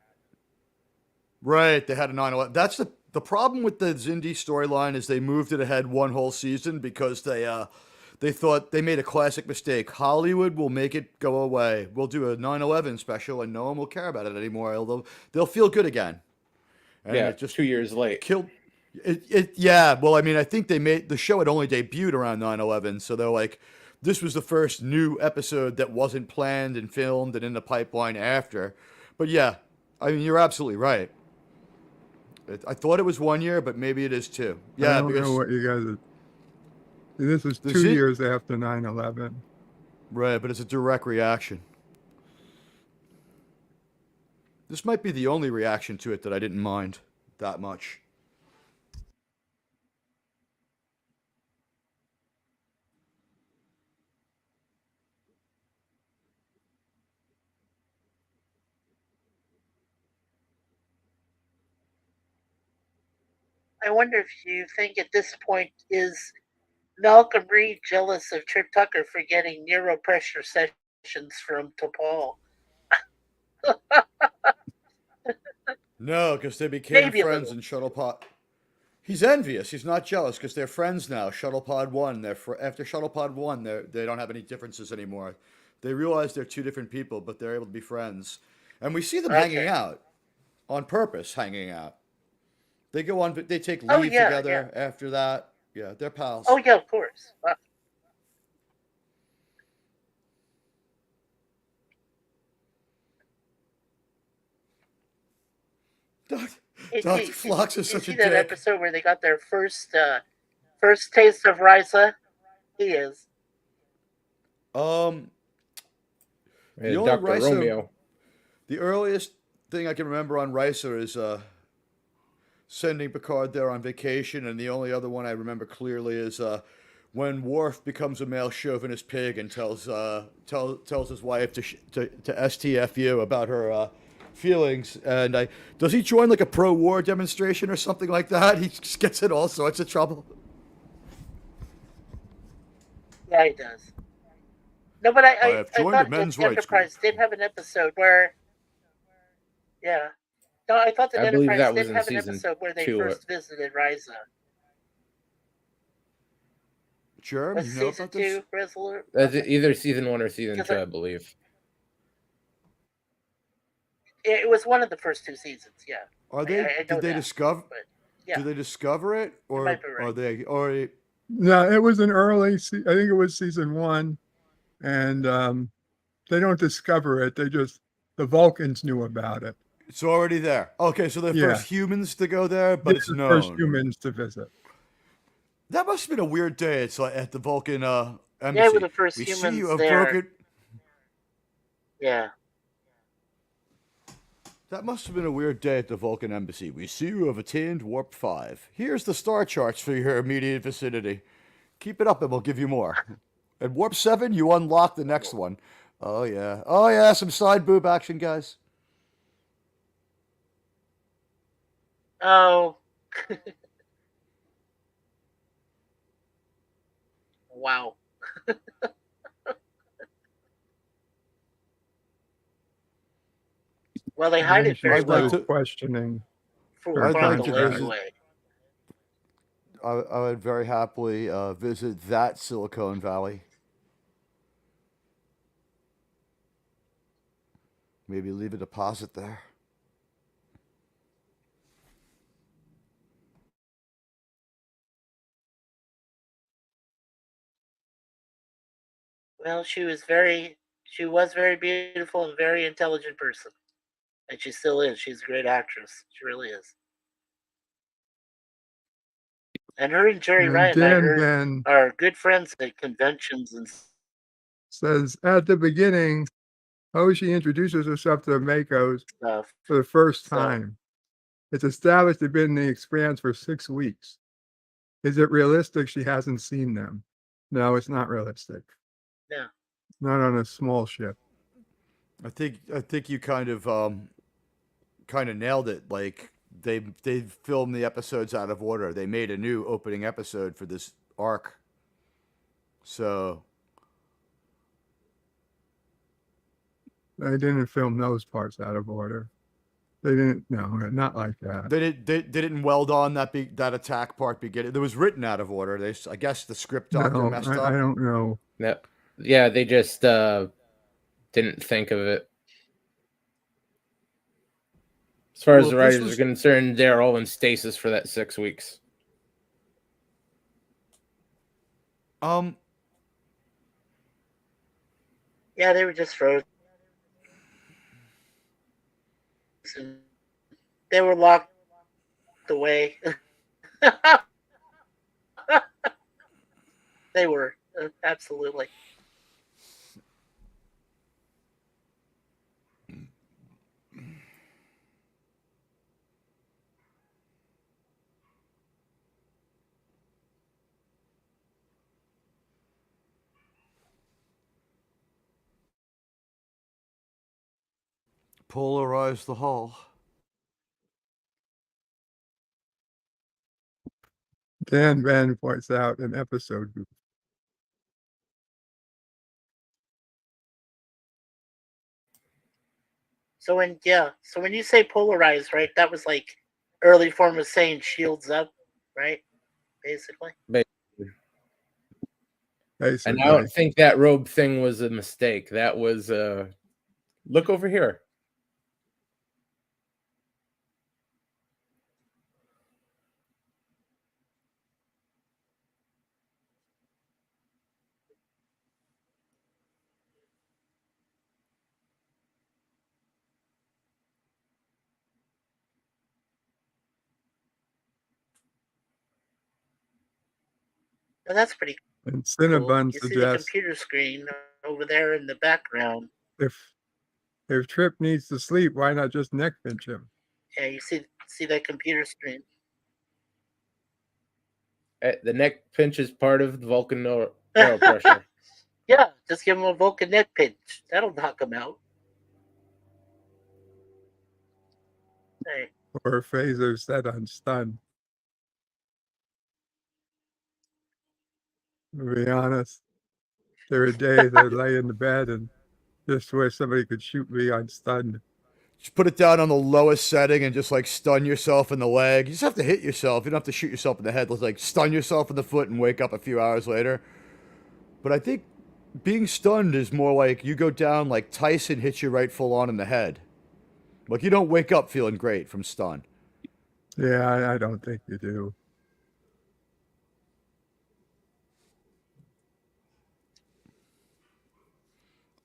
Speaker 14: Right, they had a 9/11. That's the problem with the Xindi storyline is they moved it ahead one whole season because they thought they made a classic mistake. Hollywood will make it go away. We'll do a 9/11 special and no one will care about it anymore. Although they'll feel good again. And
Speaker 11: yeah,
Speaker 14: it just
Speaker 11: 2 years late.
Speaker 14: Killed it. Yeah, well, I mean, I think they made the show had only debuted around 9/11, so they're like, this was the first new episode that wasn't planned and filmed and in the pipeline after. But yeah, I mean, you're absolutely right. I thought it was 1 year, but maybe it is 2. Yeah,
Speaker 4: I don't know what you guys are. This was 2 years after 9/11.
Speaker 14: Right, but it's a direct reaction. This might be the only reaction to it that I didn't mind that much.
Speaker 13: I wonder if you think at this point is Malcolm Reed jealous of Trip Tucker for getting Nero pressure sessions from T'Pol?
Speaker 14: No, because they became
Speaker 13: Maybe a
Speaker 14: friends
Speaker 13: little.
Speaker 14: in Shuttlepod. He's envious. He's not jealous because they're friends now. Shuttlepod 1. After Shuttlepod 1, they don't have any differences anymore. They realize they're two different people, but they're able to be friends. And we see them hanging out on purpose, hanging out. They go on, they take leave together after that. Yeah, they're pals.
Speaker 13: Oh, yeah, of course.
Speaker 14: Dr. Phlox is such a
Speaker 13: you see that
Speaker 14: dick.
Speaker 13: episode where they got their first taste of Risa? He is.
Speaker 14: The only
Speaker 11: Dr.
Speaker 14: Risa,
Speaker 11: Romeo.
Speaker 14: the earliest thing I can remember on Risa is sending Picard there on vacation, and the only other one I remember clearly is when Worf becomes a male chauvinist pig and tells his wife to STFU about her feelings. And does he join like a pro-war demonstration or something like that? He just gets in all sorts of trouble.
Speaker 13: Yeah, he does. No, but I
Speaker 14: have joined
Speaker 13: thought
Speaker 14: the men's
Speaker 13: that
Speaker 14: rights
Speaker 13: Enterprise did have an episode where, yeah. No, I thought that
Speaker 11: I believe
Speaker 13: Enterprise
Speaker 11: that was
Speaker 13: did
Speaker 11: in
Speaker 13: have an
Speaker 11: season
Speaker 13: episode where they
Speaker 11: 2.
Speaker 13: first visited Risa.
Speaker 14: Sure,
Speaker 13: Was
Speaker 14: you know
Speaker 13: season
Speaker 14: about this?
Speaker 13: 2 Resolute?
Speaker 11: Either season 1 or season
Speaker 13: Because
Speaker 11: 2, I believe.
Speaker 13: It was one of the first 2 seasons. Yeah.
Speaker 14: Are they?
Speaker 13: I know
Speaker 14: Did they
Speaker 13: that,
Speaker 14: discover?
Speaker 13: but, yeah.
Speaker 14: Do they discover it, or
Speaker 13: might be right.
Speaker 14: are they? Or
Speaker 4: No, it was an early. I think it was season 1, and they don't discover it. The Vulcans knew about it.
Speaker 14: it's already there. Okay, so they're the
Speaker 4: Yeah.
Speaker 14: first humans to go there, but it's
Speaker 4: the
Speaker 14: known.
Speaker 4: first humans to visit.
Speaker 14: That must have been a weird day. It's like at the Vulcan embassy.
Speaker 13: They were the first
Speaker 14: we
Speaker 13: humans
Speaker 14: see you have
Speaker 13: there.
Speaker 14: broken.
Speaker 13: Yeah.
Speaker 14: That must have been a weird day at the Vulcan embassy. We see you have attained Warp 5. Here's the star charts for your immediate vicinity. Keep it up and we'll give you more. At Warp 7, you unlock the next one. Oh, yeah. Oh, yeah, some side boob action, guys.
Speaker 13: Oh. Wow. Well, they hide it very well.
Speaker 4: Questioning.
Speaker 13: From
Speaker 14: I'd
Speaker 13: the
Speaker 14: like to
Speaker 13: lake
Speaker 14: visit.
Speaker 13: away.
Speaker 14: I would very happily visit that Silicon Valley. Maybe leave a deposit there.
Speaker 13: Well, she was very beautiful and very intelligent person. And she still is. She's a great actress. She really is. And her and Jerry
Speaker 4: And
Speaker 13: Ryan, I
Speaker 4: Dan
Speaker 13: heard,
Speaker 4: then
Speaker 13: are good friends at conventions and
Speaker 4: says at the beginning, Hoshi introduces herself to the MACOs
Speaker 13: stuff.
Speaker 4: for the first time. It's established they've been in the Expanse for 6 weeks. Is it realistic she hasn't seen them? No, it's not realistic.
Speaker 13: Yeah.
Speaker 4: Not on a small ship.
Speaker 14: I think you kind of nailed it. Like they filmed the episodes out of order. They made a new opening episode for this arc. So
Speaker 4: They didn't film those parts out of order. They didn't. No, not like that.
Speaker 14: they didn't weld on that attack part beginning. It was written out of order. I guess the script doctor
Speaker 4: No,
Speaker 14: messed up.
Speaker 4: I don't know.
Speaker 11: No. Yeah, they just didn't think of it. As far as the writers are concerned, they're all in stasis for that 6 weeks.
Speaker 13: Yeah, they were just frozen. They were locked away. They were, absolutely.
Speaker 14: Polarize the hull.
Speaker 4: Dan Van points out an episode group.
Speaker 13: So when you say polarized, right, that was like early form of saying shields up, right? Basically.
Speaker 11: And I don't think that robe thing was a mistake. That was look over here.
Speaker 13: And that's pretty
Speaker 4: And
Speaker 13: cool.
Speaker 4: Cinnabon
Speaker 13: You see the
Speaker 4: suggests
Speaker 13: computer screen over there in the background.
Speaker 4: if Trip needs to sleep, why not just neck pinch him?
Speaker 13: Yeah, you see that computer screen.
Speaker 11: The neck pinch is part of the Vulcan neural pressure.
Speaker 13: Yeah, just give him a Vulcan neck pinch. That'll knock him out. Hey.
Speaker 4: Or phaser set on stun. To be honest, there are days I lay in the bed and just wish somebody could shoot me on stun.
Speaker 14: Just put it down on the lowest setting and just like stun yourself in the leg. You just have to hit yourself. You don't have to shoot yourself in the head. Let's like stun yourself in the foot and wake up a few hours later. But I think being stunned is more like you go down like Tyson hits you right full on in the head. Like you don't wake up feeling great from stun.
Speaker 4: Yeah, I don't think you do.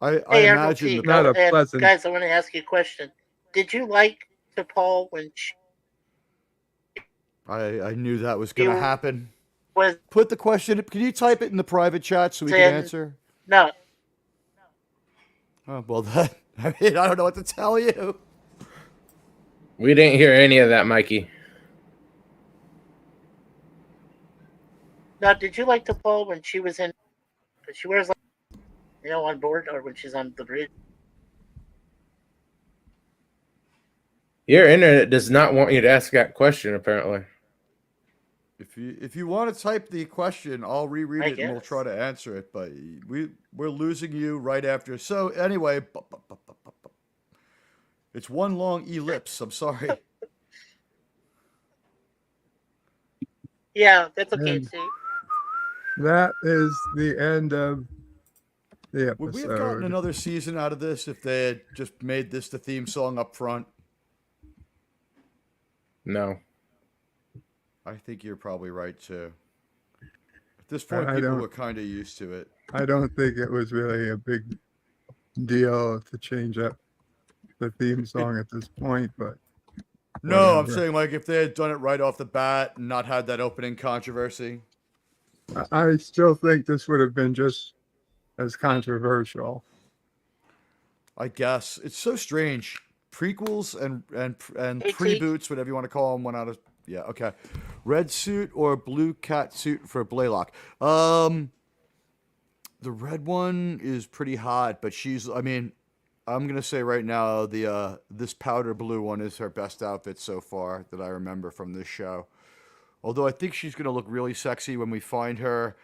Speaker 14: I
Speaker 13: Hey,
Speaker 14: imagine
Speaker 13: Not a pleasant. Guys, I want to ask you a question. Did you like T'Pol when
Speaker 14: I knew that was going to happen.
Speaker 13: Was
Speaker 14: Put the question. Can you type it in the private chat so we can answer?
Speaker 13: No.
Speaker 14: Oh, well, that, I mean, I don't know what to tell you.
Speaker 11: We didn't hear any of that, Mikey.
Speaker 13: Now, did you like T'Pol when she was in? She wears like, on board, or when she's on the bridge.
Speaker 11: Your internet does not want you to ask that question, apparently.
Speaker 14: If you want to type the question, I'll reread it and we'll try to answer it. But we're losing you right after. So anyway, it's one long ellipse. I'm sorry.
Speaker 13: Yeah, that's okay too.
Speaker 4: That is the end of the episode.
Speaker 14: Would we have gotten another season out of this if they had just made this the theme song up front?
Speaker 11: No.
Speaker 14: I think you're probably right too. At this point, people were kind of used to it.
Speaker 4: I don't think it was really a big deal to change up the theme song at this point, but
Speaker 14: no, I'm saying like if they had done it right off the bat and not had that opening controversy.
Speaker 4: I still think this would have been just as controversial.
Speaker 14: I guess it's so strange. Prequels and pre-boots, whatever you want to call them, went out of okay. Red suit or blue cat suit for Blaylock. The red one is pretty hot, but I'm gonna say right now this powder blue one is her best outfit so far that I remember from this show. Although I think she's gonna look really sexy when we find her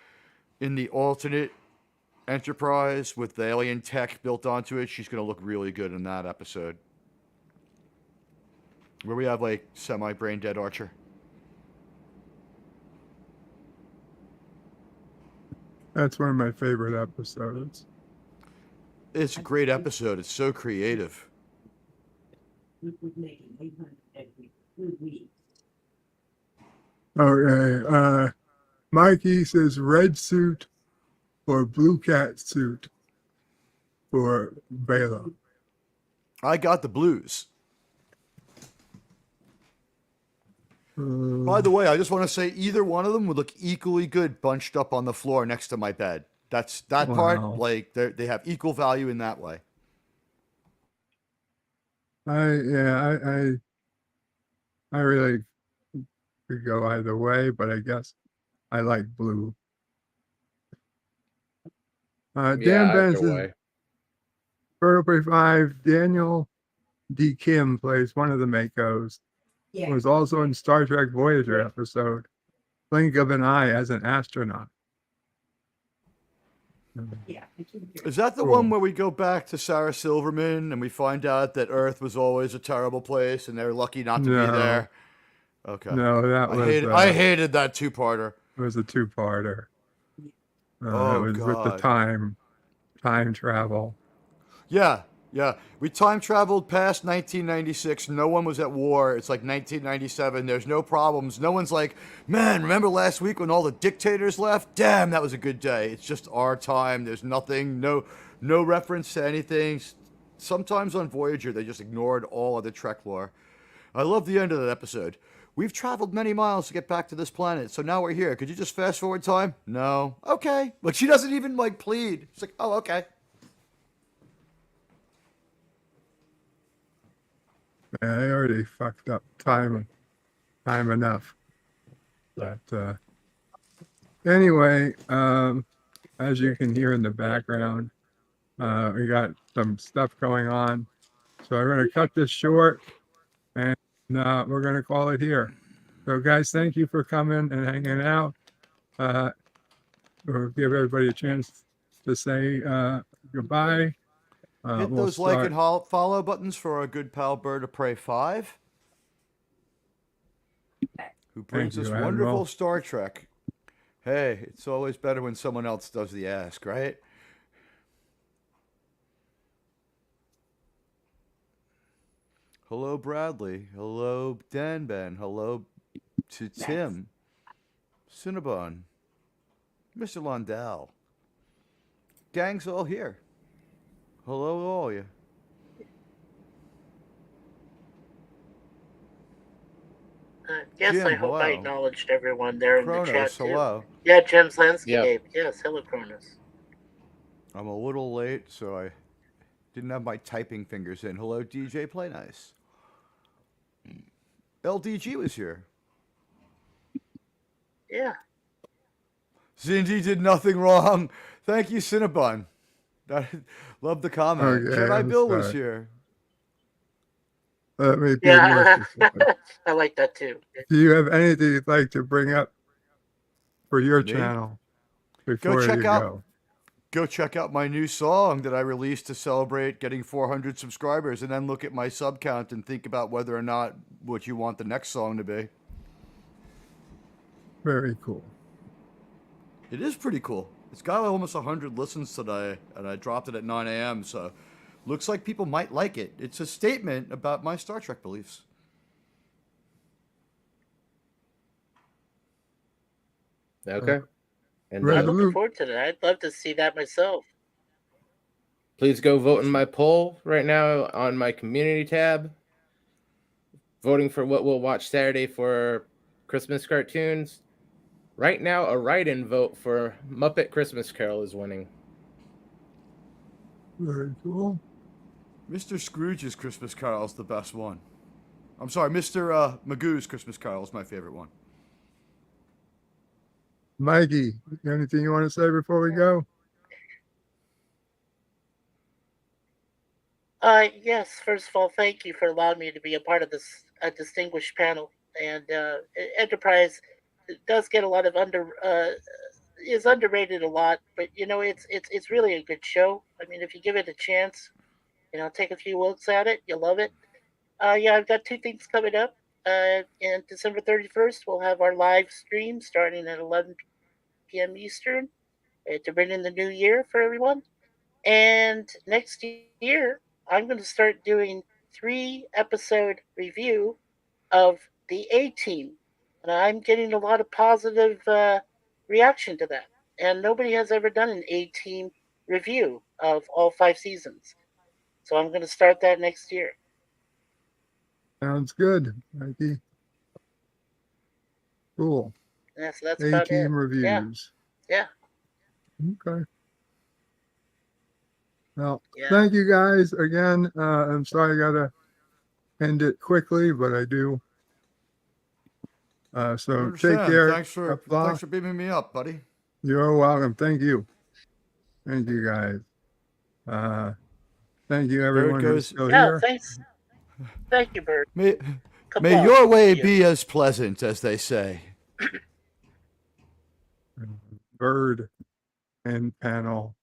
Speaker 14: in the alternate Enterprise with the alien tech built onto it. She's gonna look really good in that episode. Where we have like semi-brain dead Archer.
Speaker 4: That's one of my favorite episodes.
Speaker 14: It's a great episode. It's so creative.
Speaker 4: Okay. Mikey says red suit or blue cat suit for Bela.
Speaker 14: I got the blues. By the way, I just want to say either one of them would look equally good bunched up on the floor next to my bed. That part, like they have equal value in that way.
Speaker 4: I really could go either way, but I guess I like blue. Dan Ben says, Vertical 5, Daniel D. Kim plays one of the MACOs. Yeah. Was also in Star Trek Voyager episode. blink of an eye as an astronaut.
Speaker 12: Yeah.
Speaker 14: Is that the
Speaker 4: Cool.
Speaker 14: one where we go back to Sarah Silverman and we find out that Earth was always a terrible place and they're lucky not to be
Speaker 4: No.
Speaker 14: there? Okay.
Speaker 4: No, that was
Speaker 14: I hated that two-parter.
Speaker 4: it was a two-parter.
Speaker 14: Oh,
Speaker 4: it was with the
Speaker 14: God.
Speaker 4: time travel.
Speaker 14: Yeah. We time traveled past 1996. No one was at war. It's like 1997. There's no problems. No one's like, man, remember last week when all the dictators left? Damn, that was a good day. It's just our time. There's nothing, no reference to anything. Sometimes on Voyager, they just ignored all of the Trek lore. I love the end of that episode. We've traveled many miles to get back to this planet, so now we're here. Could you just fast forward time? No. Okay. But she doesn't even like plead. She's like, oh, okay.
Speaker 4: Yeah, they already fucked up time enough. But anyway, as you can hear in the background, we got some stuff going on. So we're going to cut this short, and we're going to call it here. So guys, thank you for coming and hanging out. We'll give everybody a chance to say goodbye.
Speaker 14: Hit
Speaker 4: we'll
Speaker 14: those like and follow buttons for our good pal Bird of Prey 5, who brings us wonderful Star Trek. Hey, it's always better when someone else does the ask, right? Hello, Bradley. Hello, Dan. Hello to Tim. Cinnabon. Mr. Londell. Gang's all here. Hello, all you.
Speaker 13: Yes,
Speaker 14: Jim,
Speaker 13: I hope I
Speaker 14: hello.
Speaker 13: acknowledged everyone there
Speaker 14: Kronos,
Speaker 13: in the chat too.
Speaker 14: hello.
Speaker 13: Yeah, Jim's Landscape. Yes, hello, Kronos.
Speaker 14: I'm a little late, so I didn't have my typing fingers in. Hello, DJ Play Nice. LDG was here.
Speaker 13: Yeah.
Speaker 14: Xindi did nothing wrong. Thank you, Cinnabon. Love the comment.
Speaker 4: Okay,
Speaker 14: Jedi
Speaker 4: I'm
Speaker 14: Bill was
Speaker 4: sorry.
Speaker 14: here.
Speaker 4: Let me be more
Speaker 13: Yeah,
Speaker 4: specific.
Speaker 13: I like that too.
Speaker 4: Do you have anything you'd like to bring up for your
Speaker 14: Me?
Speaker 4: channel before
Speaker 14: check
Speaker 4: you
Speaker 14: out-
Speaker 4: go?
Speaker 14: Go check out my new song that I released to celebrate getting 400 subscribers, and then look at my sub count and think about whether or not what you want the next song to be.
Speaker 4: Very cool.
Speaker 14: It is pretty cool. It's got almost 100 listens today, and I dropped it at 9 a.m., so looks like people might like it. It's a statement about my Star Trek beliefs.
Speaker 11: Okay. And
Speaker 13: I'm looking forward to that. I'd love to see that myself.
Speaker 11: please go vote in my poll right now on my community tab. Voting for what we'll watch Saturday for Christmas cartoons. Right now, a write-in vote for Muppet Christmas Carol is winning.
Speaker 4: Very cool.
Speaker 14: Mr. Scrooge's Christmas Carol is the best one. I'm sorry, Mr. Magoo's Christmas Carol is my favorite one.
Speaker 4: Mikey, anything you want to say before we go?
Speaker 13: Yes, first of all, thank you for allowing me to be a part of this distinguished panel. And Enterprise does get a lot of is underrated a lot, but you know it's really a good show. I mean, if you give it a chance, you know, take a few looks at it, you'll love it. Yeah, I've got two things coming up. And December 31st, we'll have our live stream starting at 11 p.m. Eastern to bring in the new year for everyone. And next year, I'm going to start doing 3-episode review of the A-Team. And I'm getting a lot of positive reaction to that. And nobody has ever done an A-Team review of all 5 seasons. So I'm going to start that next year.
Speaker 4: Sounds good, Mikey. Cool.
Speaker 13: Yeah, so that's about it.
Speaker 4: A-Team reviews.
Speaker 13: Yeah.
Speaker 4: Okay. Well, thank you guys again. I'm sorry I gotta end it quickly, but I do. So take care.
Speaker 14: Thanks for beaming me up, buddy.
Speaker 4: You're welcome. Thank you. Thank you guys. Thank you everyone who's still here.
Speaker 13: Thanks. Thank you, Bert.
Speaker 14: May your way be as pleasant, as they say.
Speaker 4: bird end panel